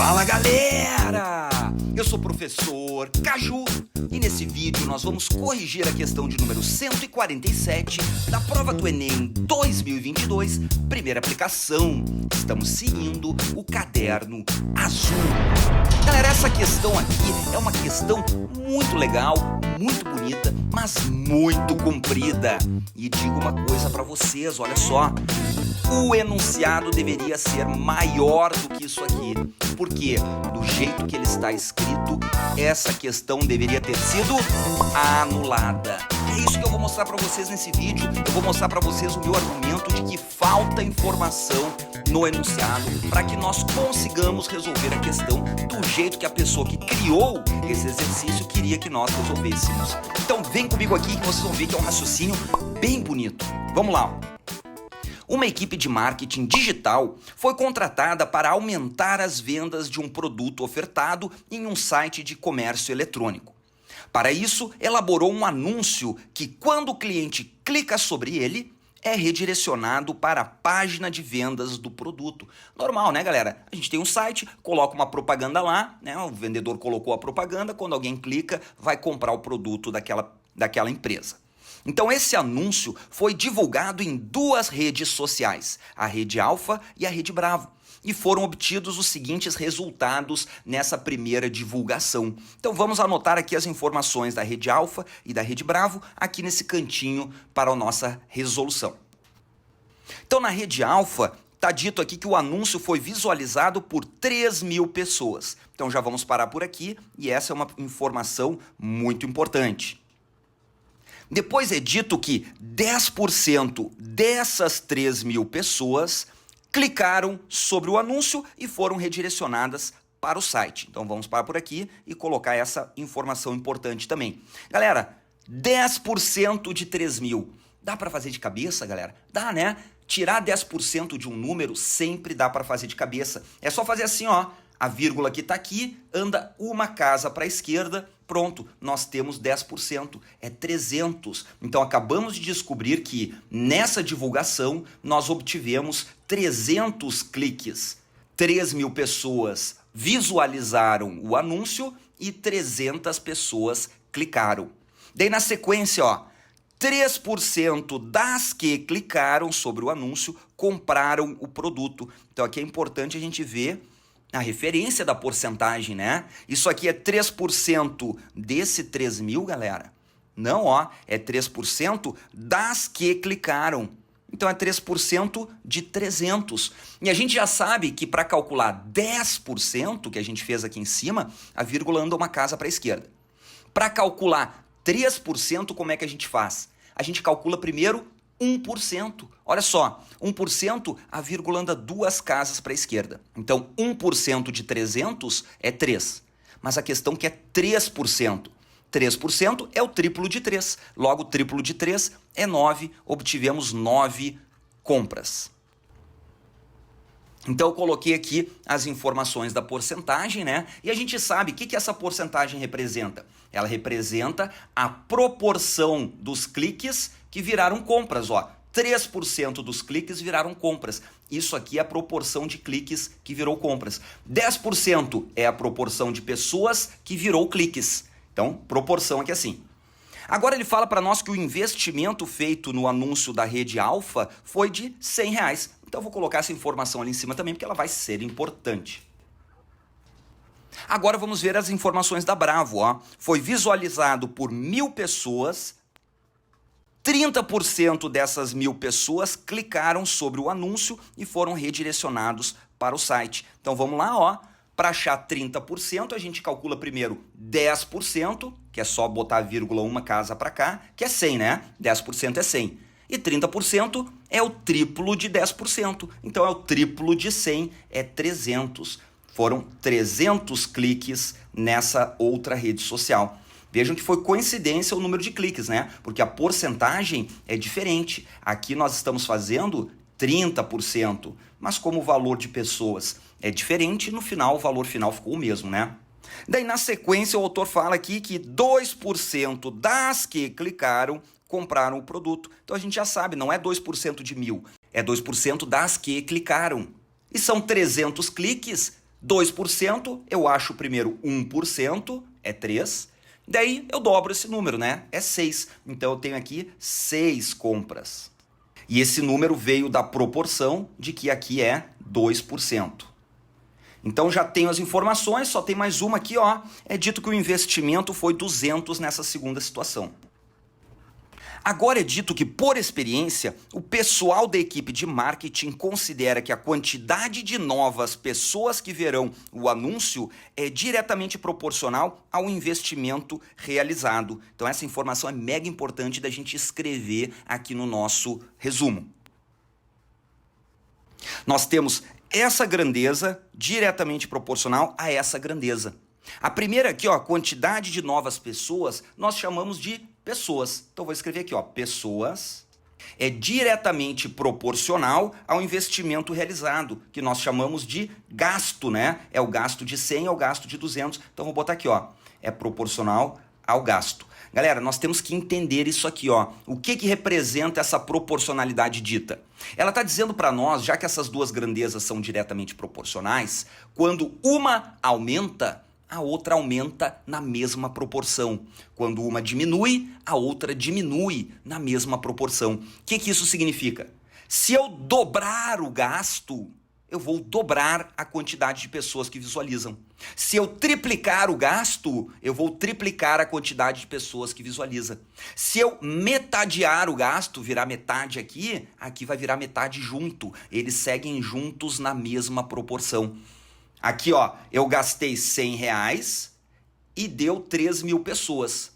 Fala galera! Eu sou o professor Caju e nesse vídeo nós vamos corrigir a questão de número 147 da prova do Enem 2022, primeira aplicação. Estamos seguindo o caderno azul. Galera, essa questão aqui é uma questão muito legal, muito bonita, mas muito comprida. E digo uma coisa pra vocês, olha só. O enunciado deveria ser maior do que isso aqui, porque do jeito que ele está escrito, essa questão deveria ter sido anulada. É isso que eu vou mostrar para vocês nesse vídeo. Eu vou mostrar para vocês o meu argumento de que falta informação no enunciado para que nós consigamos resolver a questão do jeito que a pessoa que criou esse exercício queria que nós resolvêssemos. Então vem comigo aqui que vocês vão ver que é um raciocínio bem bonito. Vamos lá. Uma equipe de marketing digital foi contratada para aumentar as vendas de um produto ofertado em um site de comércio eletrônico. Para isso, elaborou um anúncio que, quando o cliente clica sobre ele, é redirecionado para a página de vendas do produto. Normal, né, galera? A gente tem um site, coloca uma propaganda lá, né? O vendedor colocou a propaganda, quando alguém clica, vai comprar o produto daquela empresa. Então esse anúncio foi divulgado em duas redes sociais, a Rede Alfa e a Rede Bravo, e foram obtidos os seguintes resultados nessa primeira divulgação. Então vamos anotar aqui as informações da Rede Alfa e da Rede Bravo aqui nesse cantinho para a nossa resolução. Então na Rede Alfa está dito aqui que o anúncio foi visualizado por 3.000 pessoas. Então já vamos parar por aqui e essa é uma informação muito importante. Depois é dito que 10% dessas 3.000 pessoas clicaram sobre o anúncio e foram redirecionadas para o site. Então vamos parar por aqui e colocar essa informação importante também. Galera, 10% de 3.000. Dá para fazer de cabeça, galera? Dá, né? Tirar 10% de um número sempre dá para fazer de cabeça. É só fazer assim, ó. A vírgula que está aqui anda uma casa para a esquerda, pronto, nós temos 10%, é 300. Então acabamos de descobrir que nessa divulgação nós obtivemos 300 cliques. 3.000 pessoas visualizaram o anúncio e 300 pessoas clicaram. Daí na sequência, ó, 3% das que clicaram sobre o anúncio compraram o produto. Então aqui é importante a gente ver a referência da porcentagem, né? Isso aqui é 3% desse 3.000, galera. Não, ó, é 3% das que clicaram. Então é 3% de 300. E a gente já sabe que para calcular 10%, que a gente fez aqui em cima, a vírgula anda uma casa para a esquerda. Para calcular 3%, como é que a gente faz? A gente calcula primeiro 1%. Olha só, 1%, a vírgula anda duas casas para a esquerda. Então, 1% de 300 é 3. Mas a questão que é 3%. 3% é o triplo de 3. Logo, o triplo de 3 é 9. Obtivemos 9 compras. Então, eu coloquei aqui as informações da porcentagem, né? E a gente sabe o que essa porcentagem representa. Ela representa a proporção dos cliques que viraram compras, ó. 3% dos cliques viraram compras. Isso aqui é a proporção de cliques que virou compras. 10% é a proporção de pessoas que virou cliques. Então, proporção aqui assim. Agora ele fala para nós que o investimento feito no anúncio da Rede Alfa foi de R$100. Então eu vou colocar essa informação ali em cima também, porque ela vai ser importante. Agora vamos ver as informações da Bravo, ó. Foi visualizado por 1.000 pessoas, 30% dessas 1.000 pessoas clicaram sobre o anúncio e foram redirecionados para o site. Então vamos lá, ó. Para achar 30%, a gente calcula primeiro 10%, que é só botar a vírgula uma casa para cá, que é 100, né? 10% é 100. E 30% é o triplo de 10%. Então é o triplo de 100, é 300. Foram 300 cliques nessa outra rede social. Vejam que foi coincidência o número de cliques, né? Porque a porcentagem é diferente. Aqui nós estamos fazendo 30%, mas como o valor de pessoas é diferente, no final o valor final ficou o mesmo, né? Daí na sequência o autor fala aqui que 2% das que clicaram compraram o produto. Então a gente já sabe, não é 2% de 1.000, é 2% das que clicaram. E são 300 cliques, 2%, eu acho primeiro 1%, é 3. Daí eu dobro esse número, né? É 6. Então eu tenho aqui 6 compras. E esse número veio da proporção de que aqui é 2%. Então já tenho as informações, só tem mais uma aqui, ó. É dito que o investimento foi 200 nessa segunda situação. Agora é dito que, por experiência, o pessoal da equipe de marketing considera que a quantidade de novas pessoas que verão o anúncio é diretamente proporcional ao investimento realizado. Então essa informação é mega importante da gente escrever aqui no nosso resumo. Nós temos essa grandeza diretamente proporcional a essa grandeza. A primeira aqui, ó, quantidade de novas pessoas, nós chamamos de pessoas. Então vou escrever aqui, ó, pessoas é diretamente proporcional ao investimento realizado, que nós chamamos de gasto, né? É o gasto de 100 ao gasto de 200. Então vou botar aqui, ó, é proporcional ao gasto. Galera, nós temos que entender isso aqui, ó. O que representa essa proporcionalidade dita? Ela está dizendo para nós, já que essas duas grandezas são diretamente proporcionais, quando uma aumenta, a outra aumenta na mesma proporção. Quando uma diminui, a outra diminui na mesma proporção. O que isso significa? Se eu dobrar o gasto, eu vou dobrar a quantidade de pessoas que visualizam. Se eu triplicar o gasto, eu vou triplicar a quantidade de pessoas que visualiza. Se eu metadear o gasto, virar metade aqui, aqui vai virar metade junto. Eles seguem juntos na mesma proporção. Aqui, ó, eu gastei R$100 e deu 3.000 pessoas.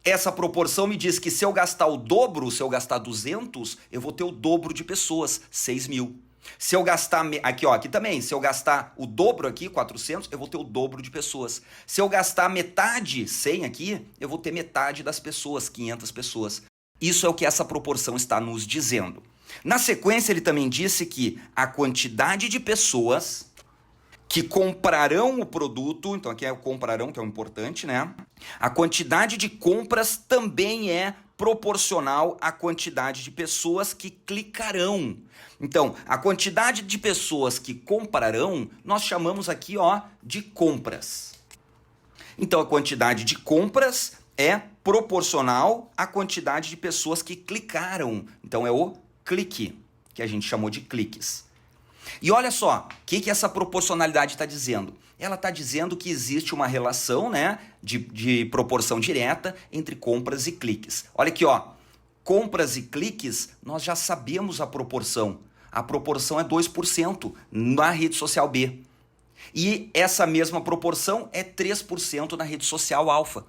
Essa proporção me diz que se eu gastar o dobro, se eu gastar 200, eu vou ter o dobro de pessoas, 6.000. Se eu gastar, aqui ó, aqui também, se eu gastar o dobro aqui, 400, eu vou ter o dobro de pessoas. Se eu gastar metade, 100 aqui, eu vou ter metade das pessoas, 500 pessoas. Isso é o que essa proporção está nos dizendo. Na sequência, ele também disse que a quantidade de pessoas que comprarão o produto, então aqui é o comprarão, que é o importante, né? A quantidade de compras também é proporcional à quantidade de pessoas que clicarão. Então, a quantidade de pessoas que comprarão, nós chamamos aqui, ó, de compras. Então, a quantidade de compras é proporcional à quantidade de pessoas que clicaram. Então, é o clique, que a gente chamou de cliques. E olha só, o que essa proporcionalidade está dizendo? Ela está dizendo que existe uma relação, né, de proporção direta entre compras e cliques. Olha aqui, ó, compras e cliques, nós já sabemos a proporção. A proporção é 2% na rede social B. E essa mesma proporção é 3% na rede social alfa.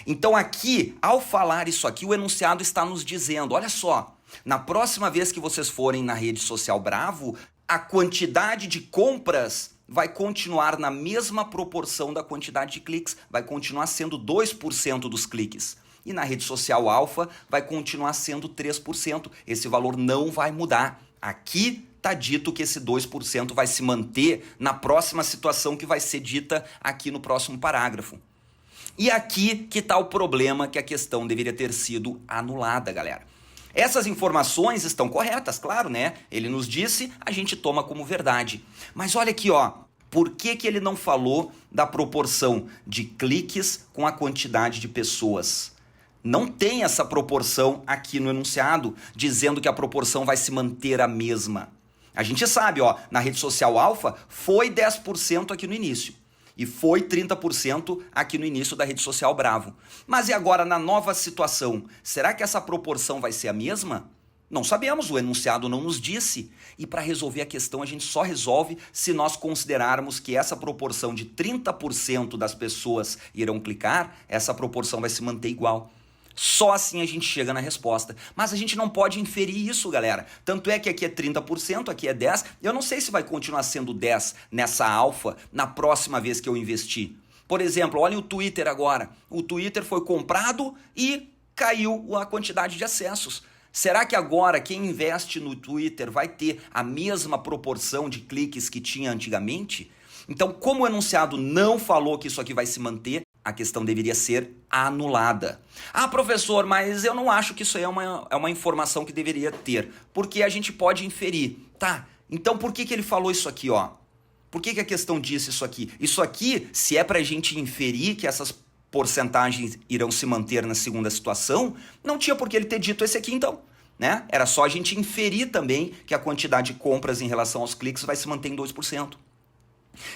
Então aqui, ao falar isso aqui, o enunciado está nos dizendo, olha só, na próxima vez que vocês forem na rede social Bravo, a quantidade de compras vai continuar na mesma proporção da quantidade de cliques, vai continuar sendo 2% dos cliques. E na rede social alfa vai continuar sendo 3%. Esse valor não vai mudar. Aqui está dito que esse 2% vai se manter na próxima situação que vai ser dita aqui no próximo parágrafo. E aqui que está o problema, que a questão deveria ter sido anulada, galera. Essas informações estão corretas, claro, né? Ele nos disse, a gente toma como verdade. Mas olha aqui, ó, por que ele não falou da proporção de cliques com a quantidade de pessoas? Não tem essa proporção aqui no enunciado, dizendo que a proporção vai se manter a mesma. A gente sabe, ó, na rede social alfa foi 10% aqui no início. E foi 30% aqui no início da rede social Bravo. Mas e agora na nova situação? Será que essa proporção vai ser a mesma? Não sabemos, o enunciado não nos disse. E para resolver a questão a gente só resolve se nós considerarmos que essa proporção de 30% das pessoas irão clicar, essa proporção vai se manter igual. Só assim a gente chega na resposta. Mas a gente não pode inferir isso, galera. Tanto é que aqui é 30%, aqui é 10%. Eu não sei se vai continuar sendo 10% nessa alfa na próxima vez que eu investir. Por exemplo, olha o Twitter agora. O Twitter foi comprado e caiu a quantidade de acessos. Será que agora quem investe no Twitter vai ter a mesma proporção de cliques que tinha antigamente? Então, como o enunciado não falou que isso aqui vai se manter, a questão deveria ser anulada. Ah, professor, mas eu não acho que isso aí é uma informação que deveria ter, porque a gente pode inferir. Tá, então por que ele falou isso aqui, ó? Por que a questão disse isso aqui? Isso aqui, se é para a gente inferir que essas porcentagens irão se manter na segunda situação, não tinha por que ele ter dito esse aqui então, né? Era só a gente inferir também que a quantidade de compras em relação aos cliques vai se manter em 2%.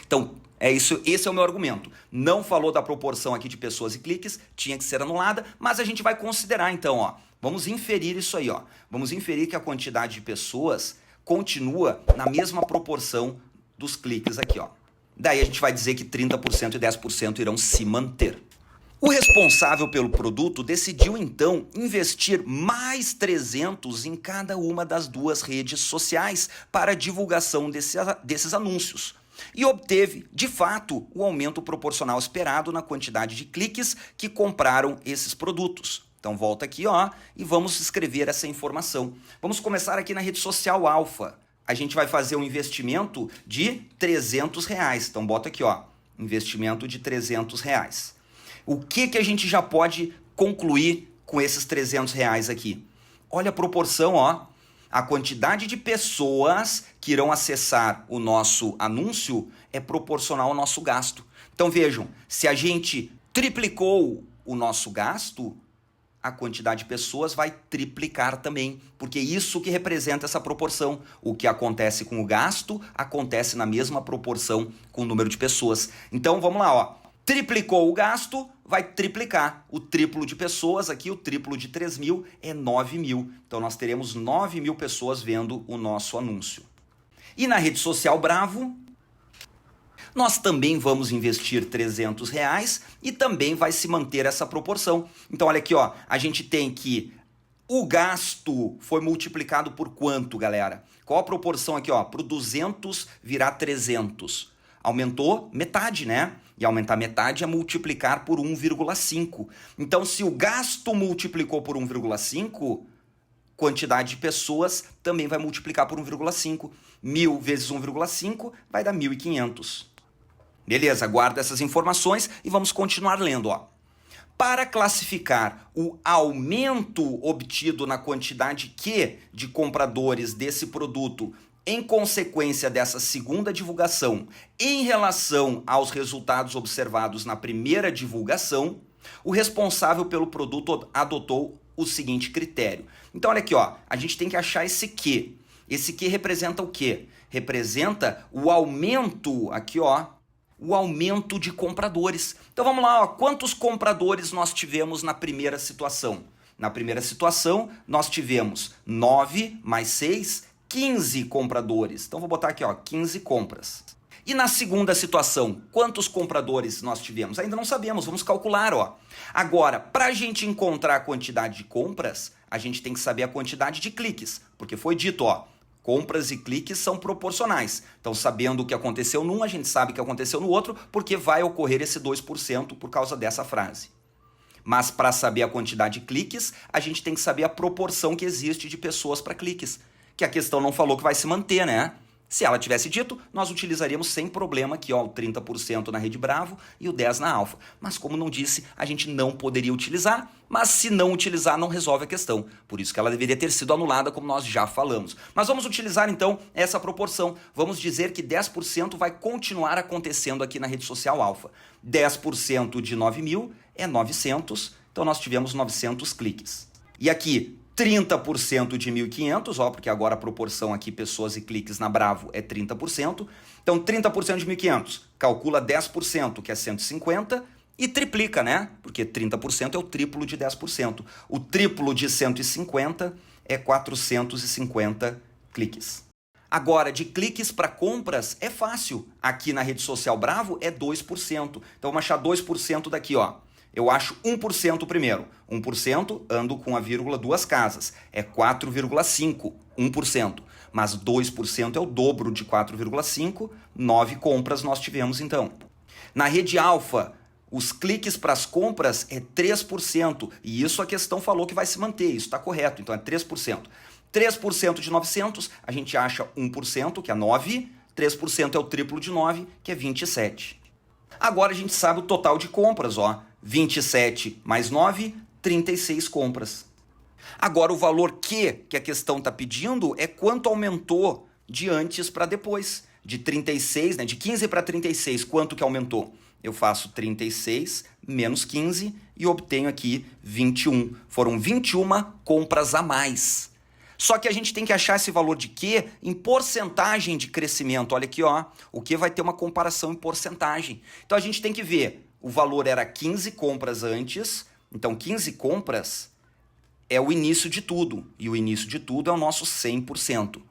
Então, é isso, esse é o meu argumento. Não falou da proporção aqui de pessoas e cliques, tinha que ser anulada, mas a gente vai considerar então, ó. Vamos inferir isso aí, ó. Vamos inferir que a quantidade de pessoas continua na mesma proporção dos cliques aqui, ó. Daí a gente vai dizer que 30% e 10% irão se manter. O responsável pelo produto decidiu então investir mais 300 em cada uma das duas redes sociais para a divulgação desses anúncios. E obteve, de fato, o aumento proporcional esperado na quantidade de cliques que compraram esses produtos. Então volta aqui, ó, e vamos escrever essa informação. Vamos começar aqui na rede social Alfa. A gente vai fazer um investimento de R$300. Então bota aqui, ó, investimento de R$300. O que a gente já pode concluir com esses R$300 aqui? Olha a proporção, ó. A quantidade de pessoas que irão acessar o nosso anúncio é proporcional ao nosso gasto. Então vejam, se a gente triplicou o nosso gasto, a quantidade de pessoas vai triplicar também, porque isso que representa essa proporção. O que acontece com o gasto acontece na mesma proporção com o número de pessoas. Então vamos lá, ó. Triplicou o gasto, vai triplicar. O triplo de pessoas aqui, o triplo de 3.000 é 9.000. Então nós teremos 9.000 pessoas vendo o nosso anúncio. E na rede social Bravo, nós também vamos investir R$300 e também vai se manter essa proporção. Então olha aqui, ó, a gente tem que o gasto foi multiplicado por quanto, galera? Qual a proporção aqui, ó? Para o 200 virar 300. Aumentou metade, né? E aumentar metade é multiplicar por 1,5. Então, se o gasto multiplicou por 1,5, quantidade de pessoas também vai multiplicar por 1,5. 1.000 vezes 1,5 vai dar 1.500. Beleza, guarda essas informações e vamos continuar lendo, ó. Para classificar o aumento obtido na quantidade Q de compradores desse produto em consequência dessa segunda divulgação, em relação aos resultados observados na primeira divulgação, o responsável pelo produto adotou o seguinte critério. Então, olha aqui, ó, a gente tem que achar esse Q. Esse Q representa o quê? Representa o aumento, aqui, ó, o aumento de compradores. Então, vamos lá, ó, quantos compradores nós tivemos na primeira situação? Na primeira situação, nós tivemos 9 mais 6, 15 compradores. Então, vou botar aqui, ó, 15 compras. E na segunda situação, quantos compradores nós tivemos? Ainda não sabemos, vamos calcular, ó. Agora, para a gente encontrar a quantidade de compras, a gente tem que saber a quantidade de cliques, porque foi dito, ó, compras e cliques são proporcionais. Então, sabendo o que aconteceu num, a gente sabe o que aconteceu no outro, porque vai ocorrer esse 2% por causa dessa frase. Mas para saber a quantidade de cliques, a gente tem que saber a proporção que existe de pessoas para cliques. Que a questão não falou que vai se manter, né? Se ela tivesse dito, nós utilizaríamos sem problema aqui, ó, o 30% na Rede Bravo e o 10% na Alfa. Mas como não disse, a gente não poderia utilizar, mas se não utilizar, não resolve a questão. Por isso que ela deveria ter sido anulada, como nós já falamos. Mas vamos utilizar, então, essa proporção. Vamos dizer que 10% vai continuar acontecendo aqui na rede social Alfa. 10% de 9.000 é 900, então nós tivemos 900 cliques. E aqui, 30% de 1.500, ó, porque agora a proporção aqui, pessoas e cliques na Bravo, é 30%. Então, 30% de 1.500, calcula 10%, que é 150, e triplica, né? Porque 30% é o triplo de 10%. O triplo de 150 é 450 cliques. Agora, de cliques para compras, é fácil. Aqui na rede social Bravo é 2%. Então, vamos achar 2% daqui, ó. Eu acho 1% primeiro. 1% ando com a vírgula duas casas. É 4,5%, 1%. Mas 2% é o dobro de 4,5%. 9 compras nós tivemos então. Na rede Alfa, os cliques para as compras é 3%. E isso a questão falou que vai se manter. Isso está correto. Então é 3%. 3% de 900, a gente acha 1%, que é 9. 3% é o triplo de 9, que é 27. Agora a gente sabe o total de compras, ó. 27 mais 9, 36 compras. Agora o valor que a questão está pedindo é quanto aumentou de antes para depois. de 36, né, de 15 para 36, quanto que aumentou? Eu faço 36 menos 15 e obtenho aqui 21. Foram 21 compras a mais. Só que a gente tem que achar esse valor de Q em porcentagem de crescimento. Olha aqui, ó, o Q vai ter uma comparação em porcentagem. Então a gente tem que ver, o valor era 15 compras antes, então 15 compras é o início de tudo. E o início de tudo é o nosso 100%.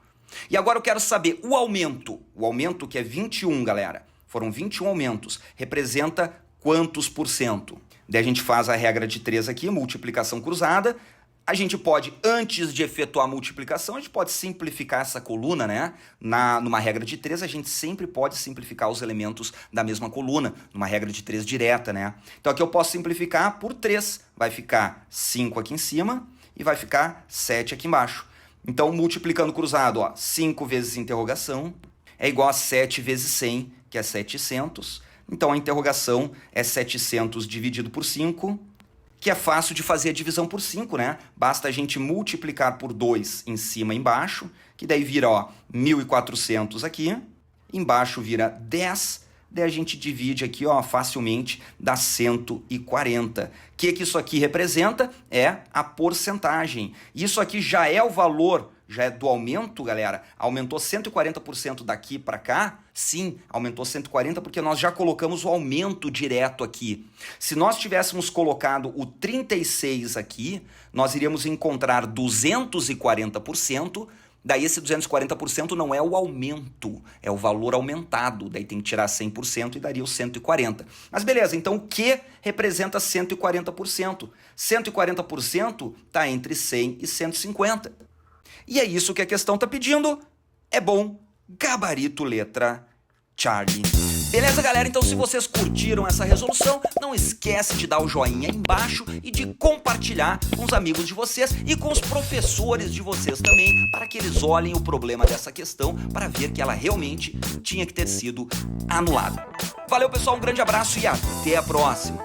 E agora eu quero saber o aumento que é 21, galera. Foram 21 aumentos. Representa quantos por cento? Daí a gente faz a regra de 3 aqui, multiplicação cruzada. A gente pode, antes de efetuar a multiplicação, a gente pode simplificar essa coluna, né? Numa regra de 3, a gente sempre pode simplificar os elementos da mesma coluna, numa regra de 3 direta, né? Então aqui eu posso simplificar por 3. Vai ficar 5 aqui em cima e vai ficar 7 aqui embaixo. Então, multiplicando cruzado, ó, 5 vezes interrogação é igual a 7 vezes 100, que é 700. Então, a interrogação é 700 dividido por 5, que é fácil de fazer a divisão por 5, né? Basta a gente multiplicar por 2 em cima e embaixo, que daí vira, ó, 1.400 aqui, embaixo vira 10, daí a gente divide aqui, ó, facilmente, dá 140. O que isso aqui representa? É a porcentagem. Isso aqui já é o valor, já é do aumento, galera. Aumentou 140% daqui para cá? Sim, aumentou 140% porque nós já colocamos o aumento direto aqui. Se nós tivéssemos colocado o 36 aqui, nós iríamos encontrar 240%. Daí esse 240% não é o aumento, é o valor aumentado. Daí tem que tirar 100% e daria o 140%. Mas beleza, então o que representa 140%? 140% está entre 100 e 150. E é isso que a questão está pedindo. É bom, gabarito letra Charlie. Beleza, galera? Então, se vocês curtiram essa resolução, não esquece de dar o joinha aí embaixo e de compartilhar com os amigos de vocês e com os professores de vocês também, para que eles olhem o problema dessa questão, para ver que ela realmente tinha que ter sido anulada. Valeu, pessoal, um grande abraço e até a próxima!